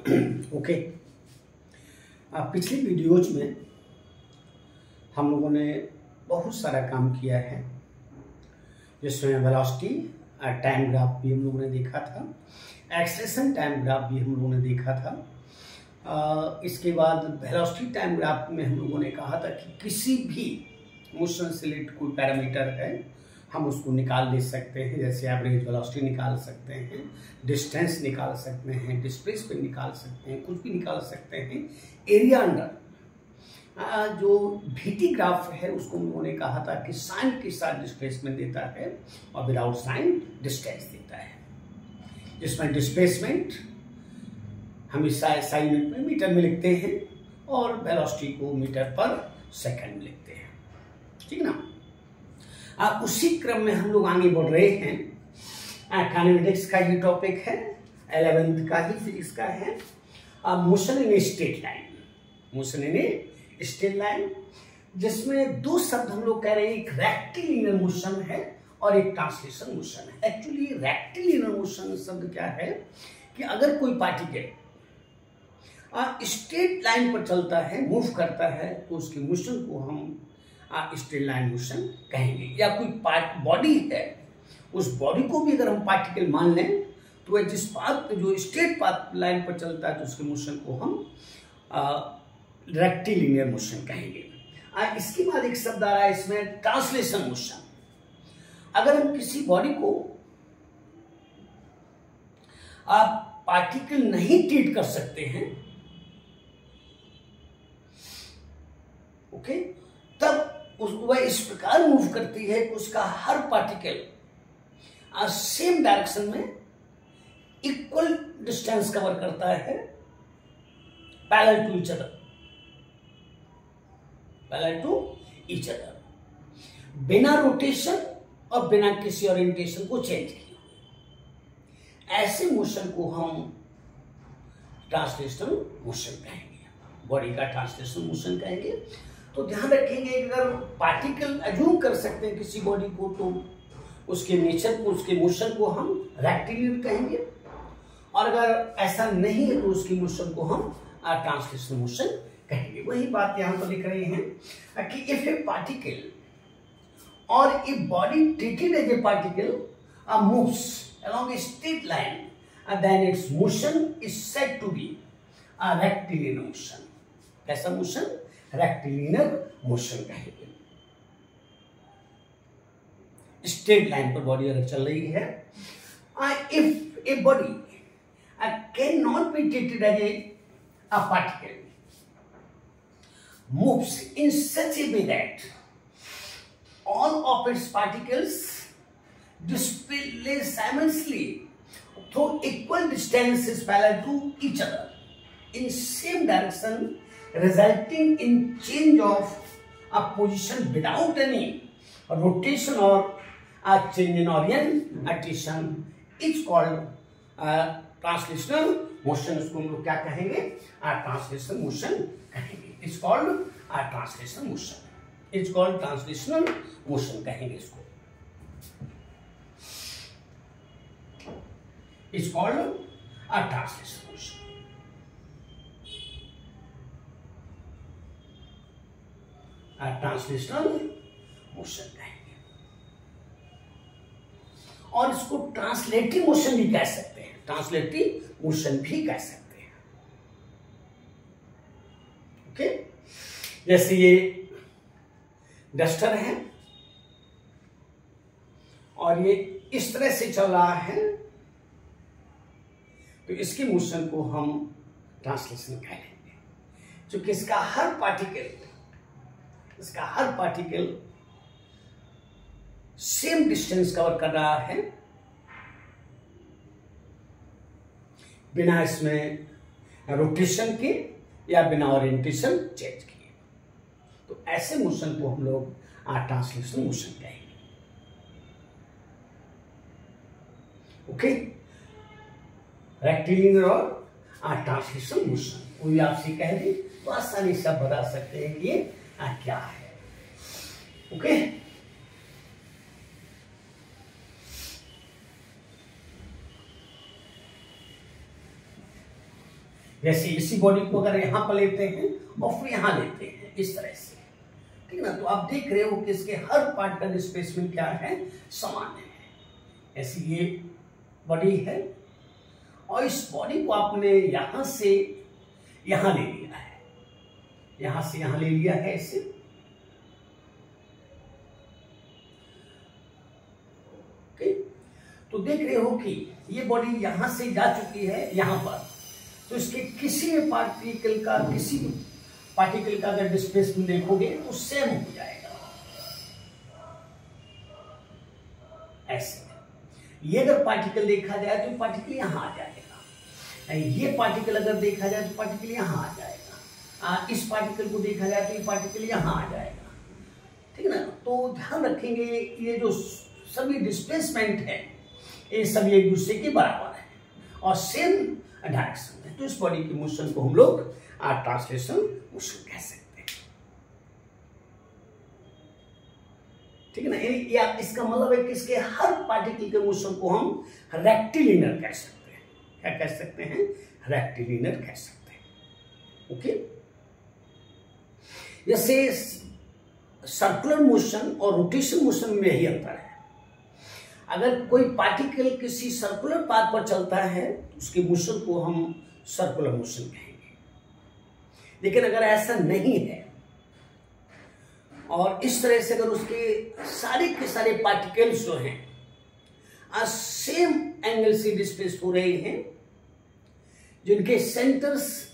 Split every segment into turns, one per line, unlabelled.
Okay. पिछली videos में हम लोगों ने बहुत सारा काम किया है, जिसमें वेलोसिटी टाइम ग्राफ भी हम लोगों ने देखा था, एक्सेलेरेशन टाइम ग्राफ भी हम लोगों ने देखा था। इसके बाद वेलोसिटी टाइम ग्राफ में हम लोगों ने कहा था कि किसी भी मोशन से रिलेटेड कोई पैरामीटर है हम उसको निकाल ले सकते हैं, जैसे एवरेज वेलोसिटी निकाल सकते हैं, डिस्टेंस निकाल सकते हैं, डिस्प्लेसमेंट निकाल सकते हैं, कुछ भी निकाल सकते हैं। एरिया अंडर जो VT ग्राफ है उसको हम लोगों ने कहा था कि साइन के साथ डिस्प्लेसमेंट देता है और विदाउट साइन डिस्टेंस देता है, जिसमें डिस्प्लेसमेंट हम इस SI यूनिट में मीटर में लिखते हैं और वेलोसिटी को मीटर पर सेकंड में लिखते हैं, ठीक ना। उसी क्रम में हम लोग आगे बढ़ रहे हैं। काइनेमेटिक्स का ही टॉपिक है, 11th का ही फिजिक्स का है। Motion in straight line, motion in straight line, जिसमें दो शब्द हम लोग कह रहे हैं, एक रेक्टिलिनियर मोशन है और एक ट्रांसलेशन मोशन है। एक्चुअली रेक्टिलिनियर मोशन शब्द क्या है कि अगर कोई पार्टिकल स्ट्रेट लाइन पर चलता है, मूव करता है, तो उसके मोशन को हम स्ट्रेट लाइन मोशन कहेंगे। या कोई बॉडी है, उस बॉडी को भी अगर हम पार्टिकल मान लें तो वह जिस पाथ जो स्ट्रेट पाथ लाइन पर चलता है तो उसके मोशन को हम रेक्टिलिनियर मोशन कहेंगे। इसके बाद एक शब्द आ रहा है इसमें, ट्रांसलेशन मोशन। अगर हम किसी बॉडी को पार्टिकल नहीं ट्रीट कर सकते हैं, ओके, तब वह इस प्रकार मूव करती है कि उसका हर पार्टिकल सेम डायरेक्शन में इक्वल डिस्टेंस कवर करता है, parallel to each other, parallel to each other, बिना रोटेशन और बिना किसी ओरिएंटेशन को चेंज किए। ऐसे मोशन को हम ट्रांसलेशनल मोशन कहेंगे, बॉडी का ट्रांसलेशनल मोशन कहेंगे। तो ध्यान रखेंगे कि अगर पार्टिकल अज्यूम कर सकते हैं किसी बॉडी को, तो उसके नेचर को, उसके मोशन को हम रेक्टिलिनियर कहेंगे, और अगर ऐसा नहीं है तो उसकी मोशन को हम ट्रांसलेशनल मोशन कहेंगे। वही बात यहां पर लिख रहे हैं कि इफ ए पार्टिकल और a body treated as a particle moves along a straight line, then its motion is said to be a rectilinear motion. कैसा मोशन? रेक्टिलिनियर मोशन कहेंगे। स्ट्रेट लाइन पर बॉडी अगर चल रही है, if a body can not be treated as a particle, moves in such a way that all of its particles displace simultaneously through equal distances parallel to each other in same direction, resulting in change of a position without any rotation or a change in orientation, is called translational motion. इसको हम लोग क्या कहेंगे? Translational motion कहेंगे। It's called translational motion. It's called translational motion कहेंगे इसको। It's called a translational motion. Translational motion कहेंगे, और इसको ट्रांसलेटिव मोशन भी कह सकते हैं, ट्रांसलेटिव मोशन भी कह सकते हैं, ओके। जैसे ये डस्टर है और ये इस तरह से चल रहा है, तो इसके मोशन को हम ट्रांसलेशन कह लेंगे, क्योंकि इसका हर पार्टिकल सेम डिस्टेंस कवर कर रहा है, बिना इसमें रोटेशन के या बिना ओरिएंटेशन चेंज किए। तो ऐसे मोशन को हम लोग ट्रांसलेशनल मोशन कहेंगे, ओके। रेक्टिलिनियर और ट्रांसलेशनल मोशन कोई आपसे कह दे तो आसानी से आप बता सकते हैं कि ये क्या है, ओके। जैसे इसी बॉडी को अगर यहाँ पर लेते हैं और फिर यहाँ लेते हैं इस तरह से, ठीक है ना, तो आप देख रहे हो कि इसके हर पार्ट का डिस्प्लेसमेंट क्या है, समान है। ऐसी ये बॉडी है और इस बॉडी को आपने यहां से यहां ले लिया है, यहां से यहां ले लिया है इसे, ओके। तो देख रहे हो कि ये बॉडी यहां से जा चुकी है यहां पर, तो इसके किसी भी पार्टिकल का अगर डिस्प्लेसमेंट देखोगे तो सेम हो जाएगा ऐसे। ये अगर पार्टिकल देखा जाए तो पार्टिकल यहां आ जाएगा, ये पार्टिकल अगर देखा जाए तो पार्टिकल यहां आ जाएगा, इस पार्टिकल को देखा जाए तो ये पार्टिकल यहां आ जाएगा, ठीक है ना। तो ध्यान रखेंगे ये जो सभी डिस्प्लेसमेंट है ये सभी एक दूसरे के बराबर है और सेम डायरेक्शन है। तो इस बॉडी की मोशन को हम लोग ट्रांसलेशन मोशन कह सकते हैं, ठीक है ना। या इसका मतलब है कि इसके हर पार्टिकल के मोशन को हम रेक्टिलिनियर कह सकते हैं। क्या कह सकते हैं? रेक्टिलिनियर कह सकते हैं, ओके। जैसे सर्कुलर मोशन और रोटेशन मोशन में यही अंतर है। अगर कोई पार्टिकल किसी सर्कुलर पाथ पर चलता है तो उसके मोशन को हम सर्कुलर मोशन कहेंगे, लेकिन अगर ऐसा नहीं है और इस तरह से अगर उसके सारे के सारे पार्टिकल्स जो हैं सेम एंगल से डिस्प्लेस हो रहे हैं, जिनके सेंटर्स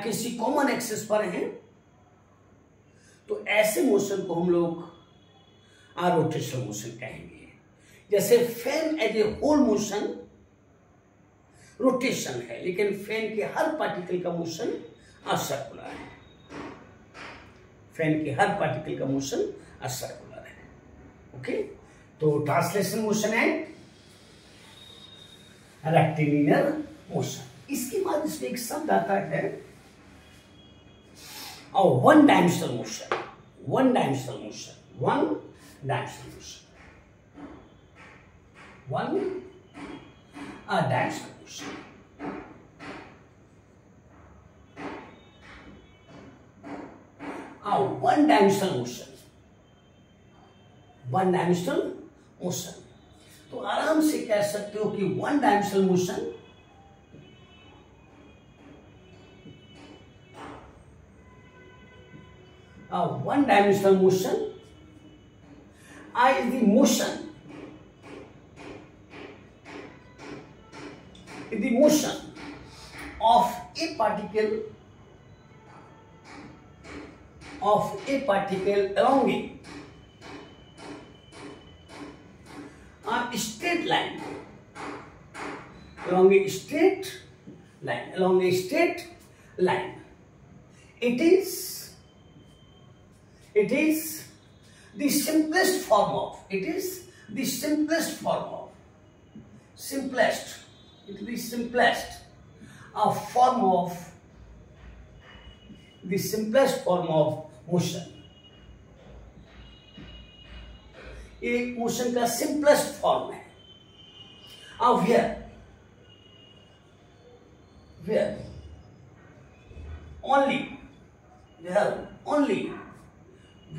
किसी कॉमन एक्सिस पर हैं, तो ऐसे मोशन को हम लोग रोटेशनल मोशन कहेंगे। जैसे fan as a whole motion rotation है, लेकिन फैन के हर पार्टिकल का मोशन सर्कुलर है। फैन के हर पार्टिकल का मोशन सर्कुलर है, ओके। तो ट्रांसलेशन मोशन है रेक्टिलिनियर मोशन। इसके बाद इसमें एक शब्द आता है और one dimensional motion. One dimensional motion, one dimensional motion, one dimensional motion. One dimensional motion, one dimensional motion. तो आराम से कह सकते हो कि one dimensional motion one dimensional motion is the motion of a particle along a straight line, along a straight line. It is the simplest form of, motion. ये motion का simplest form है। अब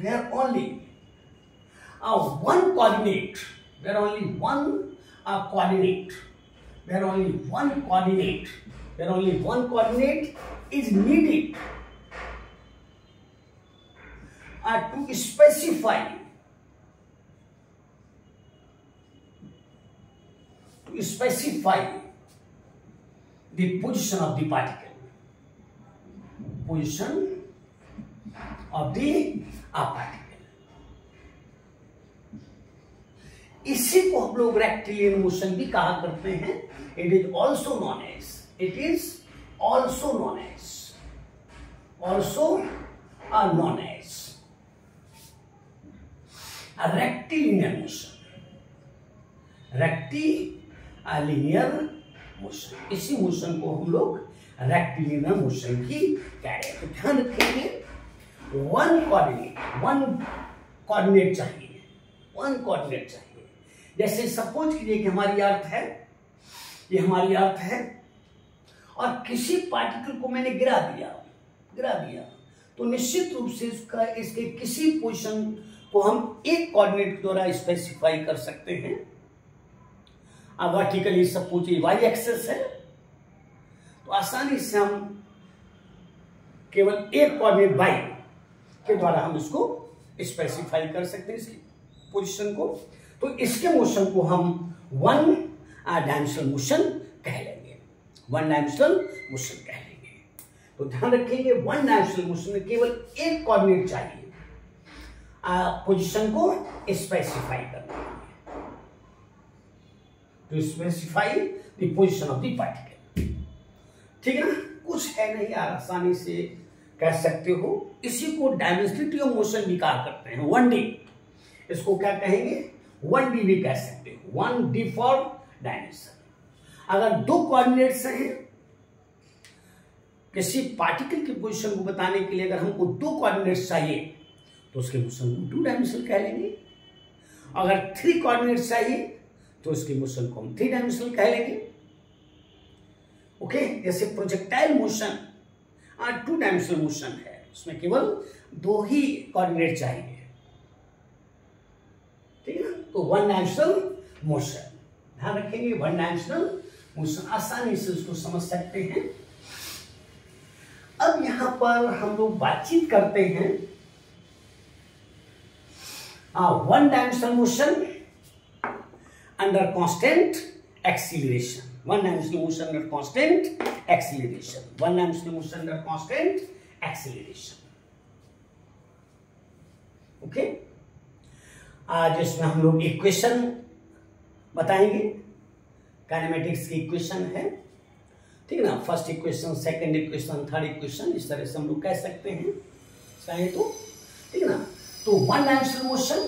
where only one coordinate, where only one coordinate is needed to specify the position of the particle. इसी को हम लोग rectilinear motion भी कहा करते हैं। It is also known as rectilinear motion. इसी मोशन को हम लोग रेक्टिलिनियर मोशन भी कह रहे हैं। तो ध्यान रखेंगे वन कोऑर्डिनेट चाहिए। जैसे सपोज कीजिए कि हमारी अर्थ है, ये हमारी अर्थ है और किसी पार्टिकल को मैंने गिरा दिया तो निश्चित रूप से इसके किसी पोजीशन को हम एक कोऑर्डिनेट द्वारा स्पेसिफाई कर सकते हैं। अब वर्टिकली सपोज वाई एक्सेस है तो आसानी से हम केवल एक कोऑर्डिनेट वाई के द्वारा हम इसको स्पेसिफाई कर सकते हैं इसकी पोजीशन को। तो इसके मोशन को हम वन डायमेंशनल मोशन कह लेंगे, तो ध्यान रखेंगे वन डायमेंशनल मोशन में केवल एक कोऑर्डिनेट चाहिए पोजीशन को स्पेसिफाई करने के लिए, to specify the position of the particle. ठीक है ना, कुछ है नहीं यार, आसानी से कह सकते हो। इसी को डायमेंशनलिटी ऑफ मोशन भी कहा करते हैं, 1D। इसको क्या कहेंगे, 1D भी कह सकते हो, 1D फॉर डायमेंशन। अगर दो कोऑर्डिनेट्स हैं किसी पार्टिकल की पोजीशन को बताने के लिए, अगर हमको दो कोऑर्डिनेट्स चाहिए तो उसके मोशन को 2 डायमेंशनल कह लेंगे। अगर 3 कोऑर्डिनेट्स चाहिए तो उसके मोशन को हम 3 डायमेंशनल कह लेंगे। ओके, जैसे प्रोजेक्टाइल मोशन 2 डायमेंशनल मोशन है, उसमें केवल 2 ही कोऑर्डिनेट चाहिए। ठीक है ना, तो 1 डायमेंशनल मोशन, ध्यान रखेंगे 1 डायमेंशनल मोशन, आसानी से उसको समझ सकते हैं। अब यहां पर हम लोग बातचीत करते हैं 1 dimensional motion under constant acceleration, 1 dimensional motion under constant acceleration, 1 dimensional motion under constant acceleration. Okay, जिसमें हम लोग इक्वेशन बताएंगे, काइनेमेटिक्स की इक्वेशन है। ठीक है ना, first equation, second equation, third equation, इस तरह से हम लोग कह सकते हैं चाहे तो। ठीक है ना, तो 1 dimensional motion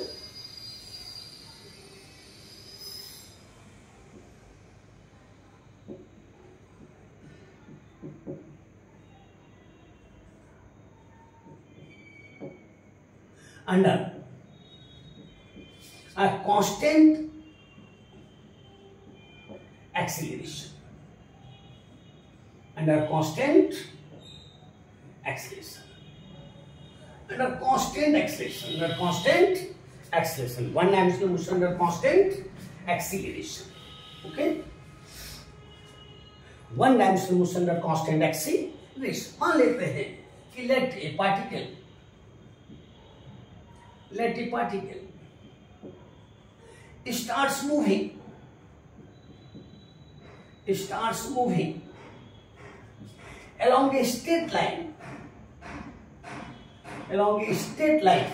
under a constant acceleration, under constant acceleration, under constant acceleration, under constant acceleration, 1 dimensional motion under constant acceleration. Okay, 1 dimensional motion under constant acceleration। मान लेते हैं कि let a particle starts moving along a straight line, along a straight line,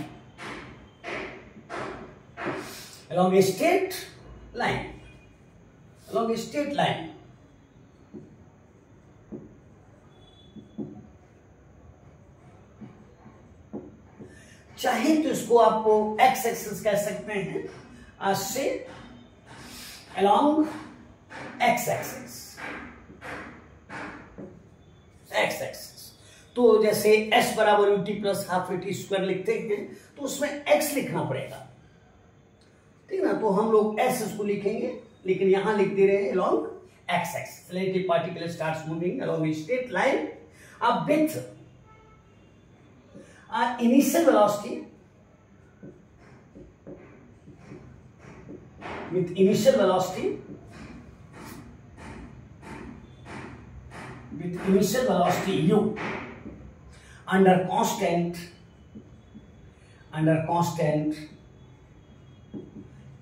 चाहे तो इसको आपको x axis कह सकते हैं, से along एक्स एक्सिस। तो जैसे s बराबर ut plus half at square लिखते हैं तो उसमें x लिखना पड़ेगा। ठीक है ना, तो हम लोग s इसको लिखेंगे, लेकिन यहां लिख दे रहे हैं along x axis। Let a particle starts moving along a straight line with initial velocity, u under constant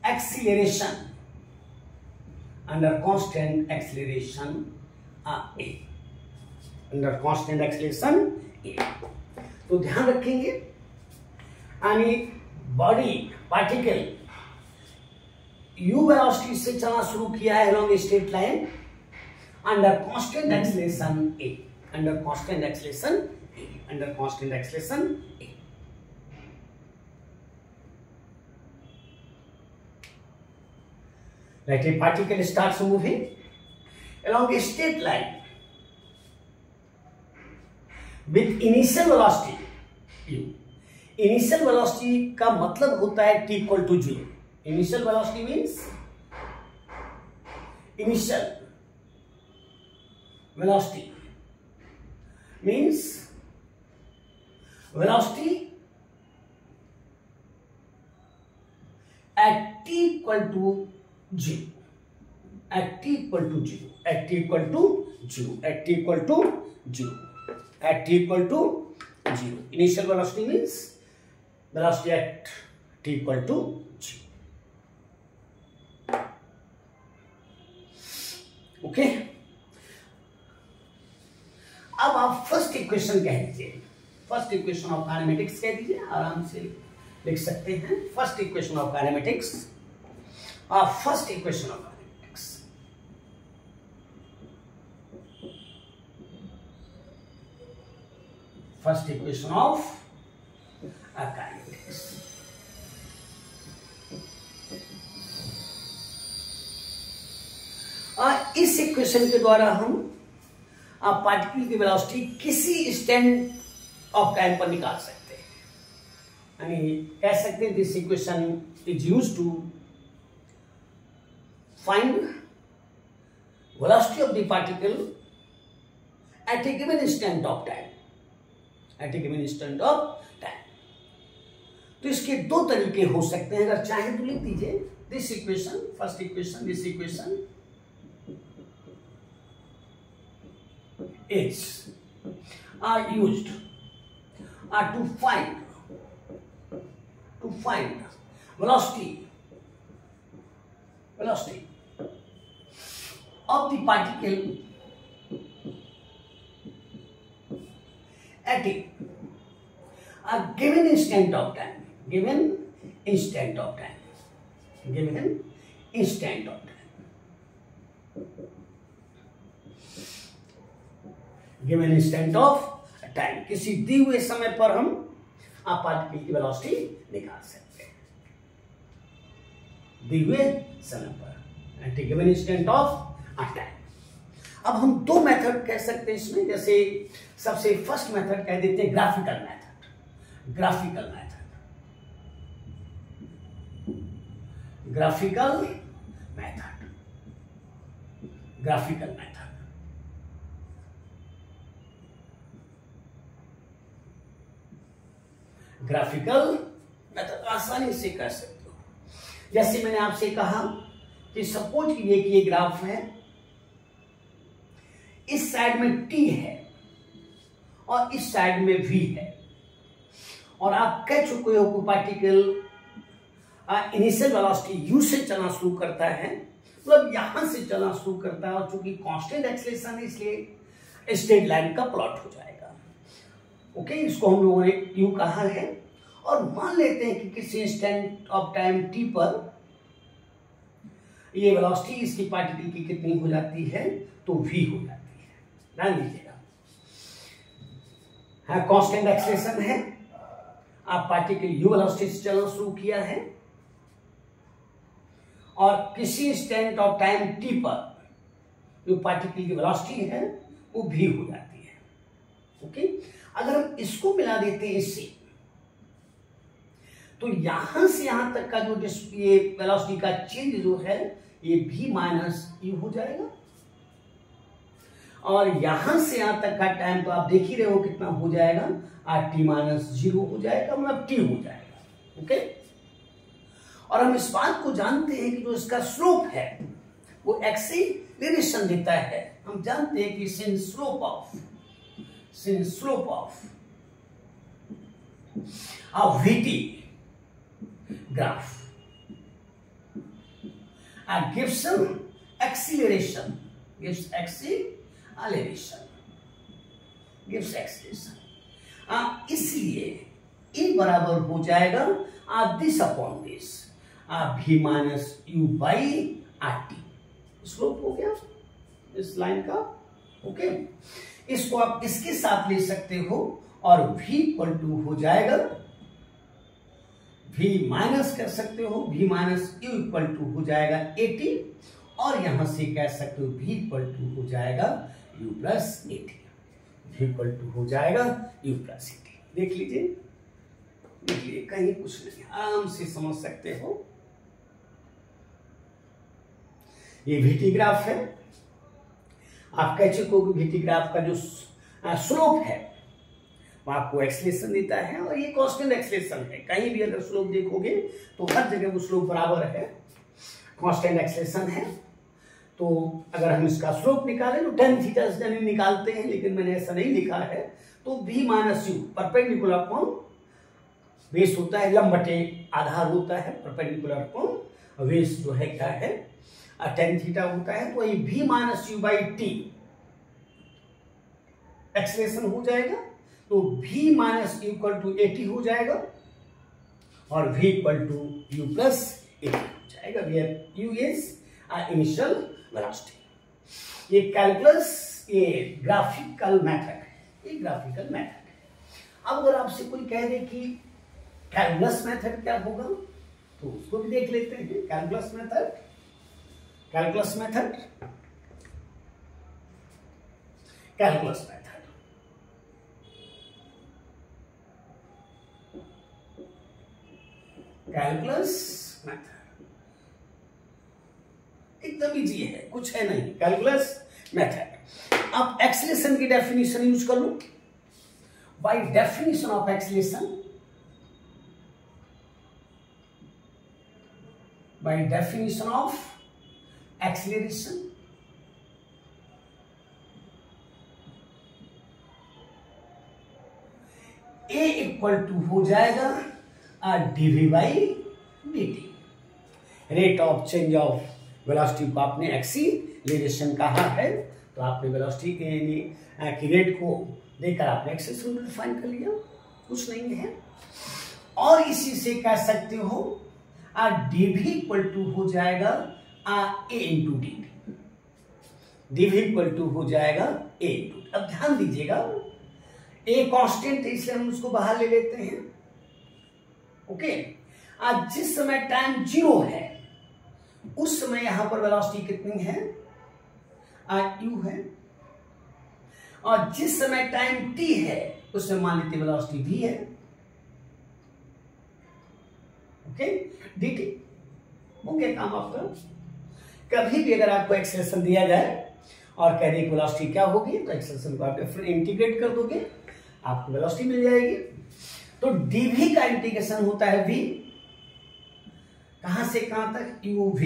acceleration, a, under constant acceleration a। तो ध्यान रखेंगे, यानी बॉडी पार्टिकल u वेलोसिटी से चलना शुरू किया है along a straight line under constant acceleration a, under constant acceleration a। Like a particle starts moving along a straight line with initial velocity u। initial velocity का मतलब होता है t equal to 0। initial velocity means initial velocity means velocity at t equal to 0, at t equal to 0, at t equal to 0, at t equal to 0, at t equal to 0. Initial velocity means velocity at t equal to 0. Okay, अब आप first equation कह दीजिए, first equation of kinematics कह दीजिए, आराम से लिख सकते हैं। First equation of kinematics, first equation of kinematics, first equation of kinematics. इस इक्वेशन के द्वारा हम पार्टिकल की वेलोसिटी किसी स्टैंड ऑफ टाइम पर निकाल सकते हैं, यानी कह सकते हैं this equation is used to find velocity of the particle at a given instant of time, at a given instant of time. तो इसके दो तरीके हो सकते हैं, अगर चाहे तो लिख दीजिए this equation, first equation, this equation is used to find velocity of the particle at a given instant of time, given instant of time, given instant of time, given instant of time, किसी दी हुए समय पर हम particle की velocity निकाल सकते हैं, दी हुए समय पर at a given instant of time. अब हम दो मेथड कह सकते हैं इसमें, जैसे सबसे फर्स्ट मेथड कह देते हैं graphical method, graphical method, graphical method, graphical method. Graphical method आसानी से कर सकते हो। जैसे मैंने आपसे कहा कि सपोज कीजिए कि ये ग्राफ है, इस साइड में t है और इस साइड में v है, और आप कह चुके हो कि पार्टिकल इनिशियल वेलोसिटी u से चलना शुरू करता है, मतलब यहां से चलना शुरू करता है, और चूंकि कांस्टेंट एक्सेलरेशन है इसलिए स्ट्रेट लाइन का प्लॉट हो जाएगा। ओके, इसको हम लोगों ने यू कहा है, और मान लेते हैं कि किसी इंस्टेंट ऑफ टाइम टी पर ये वेलोसिटी इसकी पार्टिकल की कितनी हो जाती है, तो v हो जाती है। ध्यान दीजिएगा, हाँ कांस्टेंट एक्सेलरेशन है, आप पार्टिकल u वेलोसिटी से चलना शुरू किया है, और किसी इंस्टेंट ऑफ टाइम टी पर जो पार्टिकल की वेलोसिटी है वो v हो जाती है। ओके, अगर हम इसको मिला देते हैं इससे, तो यहां से यहां तक का जो ये वेलोसिटी का चेंज जो है ये v माइनस यू हो जाएगा, और यहां से यहां तक का टाइम तो आप देख ही रहे हो कितना हो जाएगा, t माइनस 0 हो जाएगा, मतलब t हो जाएगा। ओके, और हम इस बात को जानते हैं कि जो इसका स्लोप है वो एक्सीलरेशन देता है। हम जानते हैं कि since slope of a VT graph gives acceleration, इसलिए E बराबर हो जाएगा this upon this v minus u by rt। Slope हो गया इस लाइन का। ओके, इसको आप इसके साथ ले सकते हो, और v इक्वल टू हो जाएगा, v माइनस कर सकते हो, v minus u equal to हो जाएगा 80, और यहां से कह सकते हो v इक्वल टू हो जाएगा u plus 80, v equal to हो जाएगा u प्लस 80। देख लीजिए, देखिए कहीं कुछ नहीं, आराम से समझ सकते हो। ये VT ग्राफ है, आप कह चुके हो कि VT ग्राफ का जो स्लोप है वो आपको एक्सलेशन देता है, और ये कांस्टेंट एक्सलेशन है। कहीं भी अगर स्लोप देखोगे तो हर जगह वो स्लोप बराबर है, कांस्टेंट एक्सलेशन है। तो अगर हम इसका स्लोप निकालें तो tan थीटा से निकालते हैं, लेकिन मैंने ऐसा नहीं लिखा है। तो v minus you perpendicular upon base होता है, लंब बटे आधार होता है, परपेंडिकुलर अपॉन बेस जो है क्या है tan थीटा होता है। तो ये v minus u by t acceleration हो जाएगा। तो v minus u equal to 80 हो जाएगा, और v equal to u plus 80 हो जाएगा। U is initial velocity. ये कैलकुलस, ये ग्राफिकल मेथड है, ये ग्राफिकल मेथड है। अब अगर आपसे कोई कह दे कि कैलकुलस मेथड क्या होगा, तो उसको भी देख लेते हैं। Calculus method, calculus method, calculus method. Calculus method एकदम इजी है, कुछ है नहीं। Calculus method. अब एक्सलेशन की डेफिनेशन यूज कर लो। By definition of acceleration, by definition of acceleration, a equal to हो जाएगा dv by dt। Rate of change of velocity को आपने एक्सीलरेशन कहा है, तो आपने वेलोसिटी की रेट को देकर आपने एक्सेलरेशन डिफाइन कर लिया, कुछ नहीं है। और इसी से कह सकते हो dv इक्वल टू हो जाएगा a into dt। dv equal to हो जाएगा a इंटू। अब ध्यान दीजिएगा, a कांस्टेंट है इसलिए हम उसको बाहर ले लेते हैं। ओके, आज जिस समय टाइम 0 है उस समय यहां पर वेलोसिटी कितनी है, u है, और जिस समय टाइम t है उस समय मान लेते वेलोसिटी v है। ओके, dt हो गया काम आपका। कभी भी अगर आपको एक्सेलरेशन दिया जाए और कह दे वेलोसिटी क्या होगी, तो एक्सेलरेशन को आप इंटीग्रेट कर दोगे, आपको वेलोसिटी मिल जाएगी। तो dv का इंटीग्रेशन होता है v, कहां से कहां तक, uv।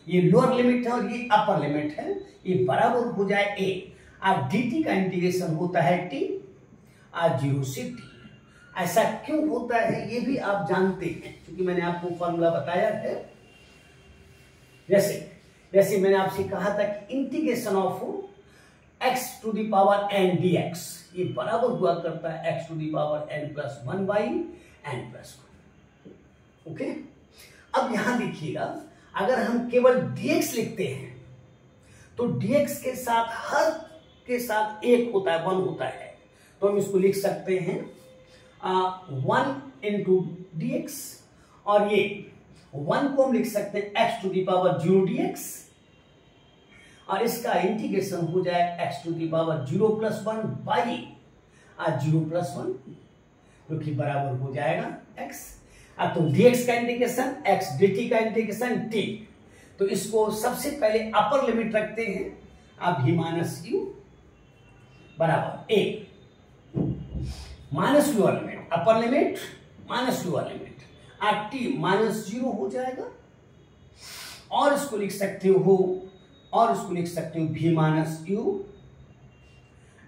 ये लोअर लिमिट है और ये अपर लिमिट है, ये बराबर हो जाए a। और dt का इंटीग्रेशन होता है t, 0 से t। ऐसा क्यों होता है ये भी आप जानते हैं, क्योंकि मैंने आपको फॉर्मूला बताया है। जैसे मैंने आपसे कहा था कि integration of x to the power n dx ये बराबर हुआ करता है x to the power n plus 1 by n plus 1। Okay, अब यहां देखिएगा, अगर हम केवल dx लिखते हैं तो dx के साथ हर के साथ एक होता है, 1 होता है, तो हम इसको लिख सकते हैं 1 इंटू dx, और ये 1 को हम लिख सकते हैं x to the power 0 dx, और इसका इंटीग्रेशन हो जाए x to the power 0 plus 1 by 0 plus 1, जो कि बराबर हो जाएगा x। अब तो dx का इंटीग्रेशन x, dt का इंटीग्रेशन t। तो इसको सबसे पहले अपर लिमिट रखते हैं, अब v माइनस यू बराबर a minus lower limit, upper limit minus lower limit, t minus 0 हो जाएगा। और इसको लिख सकते हो v minus u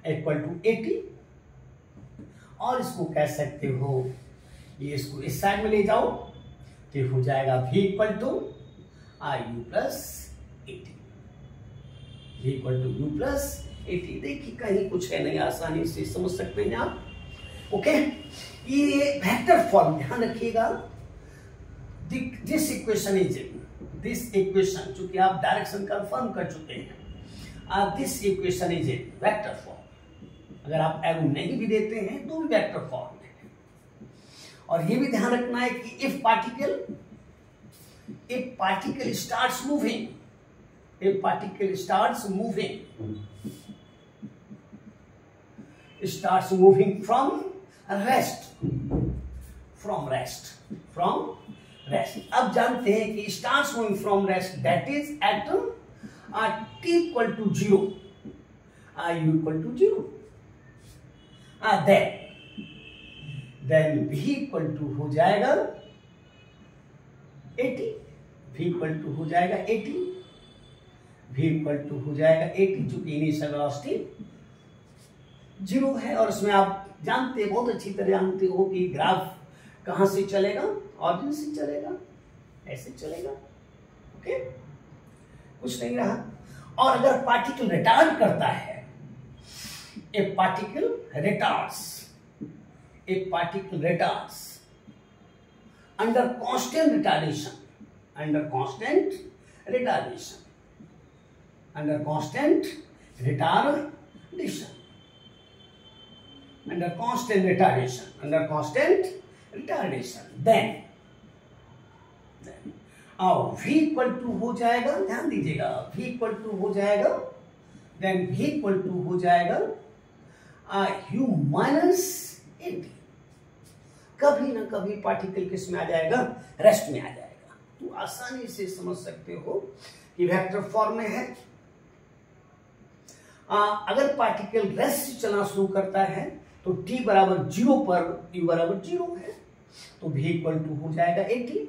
equal to 80, और इसको कह सकते हो, ये इसको इस साइड में ले जाओ तो हो जाएगा v equal to u plus 80, v equal to u plus 80। देखिए कहीं कुछ है नहीं, आसानी से समझ सकते हैं आप। ओके, ये वेक्टर फॉर्म ध्यान रखिएगा। दिस इक्वेशन चूंकि आप डायरेक्शन कंफर्म कर चुके हैं, this equation is a vector form. अगर आप एरो नहीं भी देते हैं तो भी वेक्टर फॉर्म है। और ये भी ध्यान रखना है कि if particle starts moving, from rest। अब जानते हैं कि starts moving from rest, that is at t equal to 0, u equal to 0. Then v equal to हो जाएगा 80, v equal to हो जाएगा 80, v equal to हो जाएगा 80, चूंकि इनिशियल वेलोसिटी 0 है। और इसमें आप जानते, बहुत अच्छी तरह जानते हो कि ग्राफ कहां से चलेगा, ऑरिजिन से चलेगा, ऐसे चलेगा। ओके, कुछ नहीं रहा। और अगर पार्टिकल रिटार्ड करता है, ए particle retards under constant retardation, under constant retardation, under constant retardation, under constant retardation, under constant retardation, then v equal to हो जाएगा, ध्यान दीजिएगा, v equal to हो जाएगा, then v equal to हो जाएगा u minus 80। कभी ना कभी पार्टिकल किस में आ जाएगा, रेस्ट में आ जाएगा। तो आसानी से समझ सकते हो कि वेक्टर फॉर्म में है। अगर पार्टिकल रेस्ट से चलना शुरू करता है तो t बराबर 0 पर u बराबर 0 है, तो v इक्वल टू हो जाएगा 80,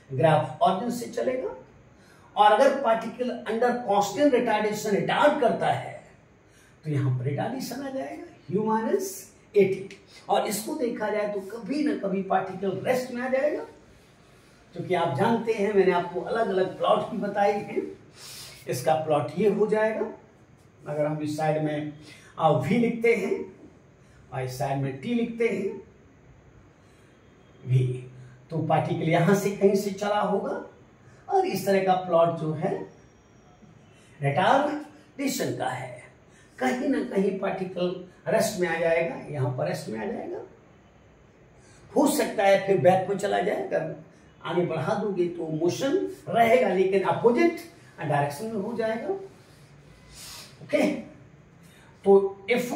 ग्राफ ऑरिजिन से चलेगा। और अगर particle under constant retardation retard करता है तो यहां पर रिटार्डेशन आ जाएगा u माइनस 80। और इसको देखा जाए तो कभी ना कभी पार्टिकल रेस्ट में आ जाएगा, क्योंकि आप जानते हैं मैंने आपको अलग अलग प्लॉट भी बताए हैं। इसका प्लॉट ये हो जाएगा, अगर हम इस साइड में v लिखते हैं और इस साइड में t लिखते हैं v, तो पार्टिकल यहां से कहीं से चला होगा। और इस तरह का प्लॉट जो है रिटार्डेशन का है, कहीं ना कहीं पार्टिकल रेस्ट में आ जाएगा, यहां पर रेस्ट में आ जाएगा। हो सकता है फिर बैक में चला जाए, अगर आगे बढ़ा दोगे तो मोशन रहेगा लेकिन अपोजिट डायरेक्शन में हो जाएगा। ओके, तो if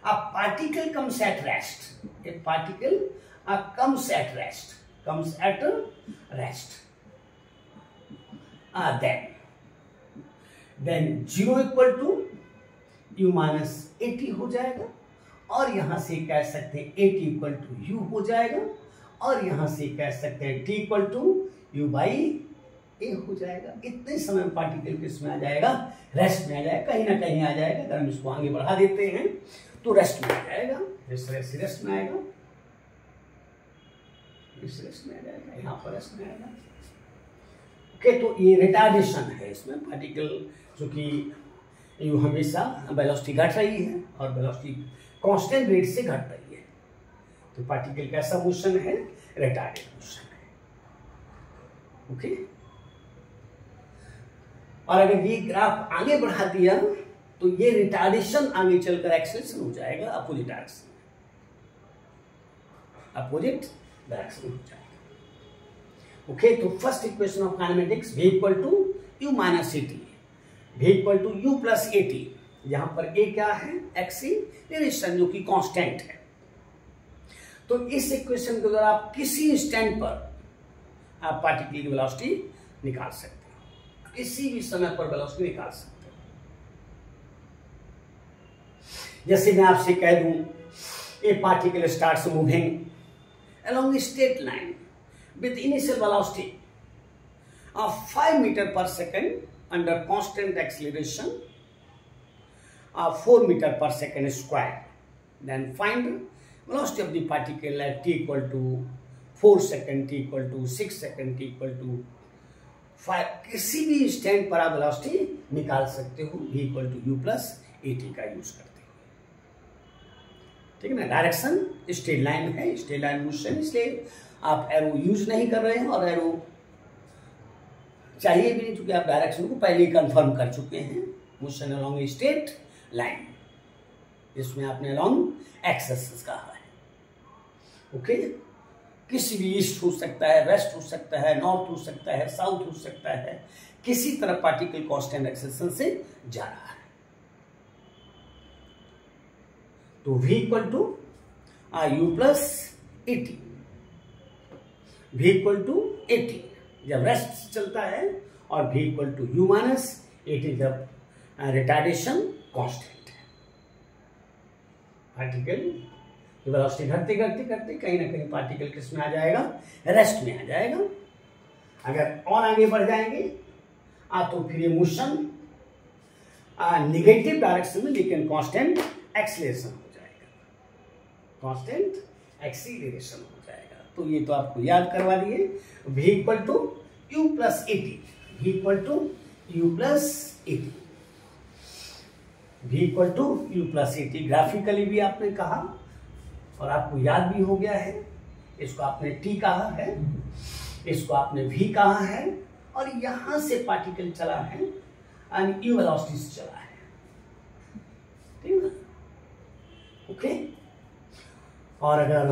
a particle comes at rest, a particle comes at rest, then 0 equal to u minus 80 हो जाएगा। और यहां से कह सकते हैं 80 इक्वल टू u हो जाएगा। और यहां से कह सकते हैं t equal to u by a हो जाएगा। इतने समय पार्टिकल किसमें आ जाएगा, रेस्ट में आ जाएगा, कहीं ना कहीं आ जाएगा। अगर हम इसको आगे बढ़ा देते हैं तो रेस्ट में आ जाएगा, इस तरह से रेस्ट में आएगा, इस रेस्ट में आ जाएगा, यहाँ पर रेस्ट में आएगा। ओके, तो ये रिटार्डेशन है इसमें। पार्टिकल चूंकि यू हमेशा वेलोसिटी घट रही है और वेलोसिटी कांस्टेंट रेट से घट रही है, तो पार्टिकल कैसा मोशन है, रिटार्डेड मोशन है। ओके, और अगर ये ग्राफ आगे बढ़ा दिया तो ये रिटार्डेशन आगे चलकर एक्सेलरेशन हो जाएगा अपोजिट डायरेक्शन में, अपोजिट डायरेक्शन हो जाएगा। ओके, तो first equation of kinematics v equal to u minus 80, v equal to u plus 80। यहां पर a क्या है, एक्सीलरेशन जो कि कांस्टेंट है। तो इस इक्वेशन के द्वारा आप किसी इंस्टेंट पर आप पार्टिकल की वेलोसिटी निकाल सकते हो, किसी भी समय पर वेलोसिटी निकाल सकते हो। जैसे मैं आपसे कह दूं ए particle starts moving along a straight line with initial velocity of 5 meter per second under constant acceleration of 4 meter per second square. Then find velocity of the particle at t equal to 4 second, t equal to 6 second, t equal to 5। किसी भी instant पर आप velocity निकाल सकते हो v equal to u plus 80 का use करते हो। ठीक है ना, डायरेक्शन स्ट्रेट लाइन है, स्ट्रेट लाइन मोशन, इसलिए आप एरो यूज नहीं कर रहे हैं और एरो चाहिए भी नहीं, क्योंकि आप डायरेक्शन को पहले ही कंफर्म कर चुके हैं। Motion along a straight line, जिसमें आपने अलोंग एक्स एक्सिस कहा है। ओके, किसी भी ईस्ट हो सकता है, वेस्ट हो सकता है, नॉर्थ हो सकता है, साउथ हो सकता है, किसी तरह पार्टिकल कांस्टेंट एक्सेलरेशन से जा रहा है। तो v equal to u plus 80, v equal to 80 जब रेस्ट चलता है, और v equal to u minus 80 जब रिटार्डेशन कांस्टेंट है। पार्टिकल की वेलोसिटी घटते घटते घटते कहीं ना कहीं पार्टिकल किस में आ जाएगा, रेस्ट में आ जाएगा। अगर और आगे बढ़ जाएंगे तो फिर ये मोशन निगेटिव डायरेक्शन में, लेकिन कांस्टेंट एक्सीलरेशन हो जाएगा, कांस्टेंट एक्सीलरेशन हो जाएगा। तो ये तो आपको याद करवा दिए, v equal to u plus a t, v equal to u plus a t, v equal to u plus a t. Graphically भी आपने कहा और आपको याद भी हो गया है। इसको आपने t कहा है, इसको आपने v कहा है, और यहां से पार्टिकल चला है एंड यू वेलोसिटी से चला है, ठीक है, ओके। और अगर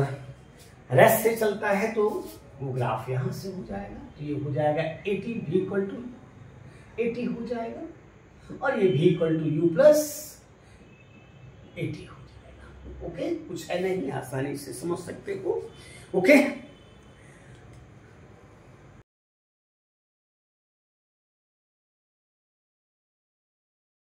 रेस्ट से चलता है तो वो ग्राफ यहां से हो जाएगा, तो ये हो जाएगा 80 v इक्वल टू 80 हो जाएगा, और ये v equal to u plus 80 हो जाएगा। ओके, कुछ है नहीं, आसानी से समझ सकते हो। ओके।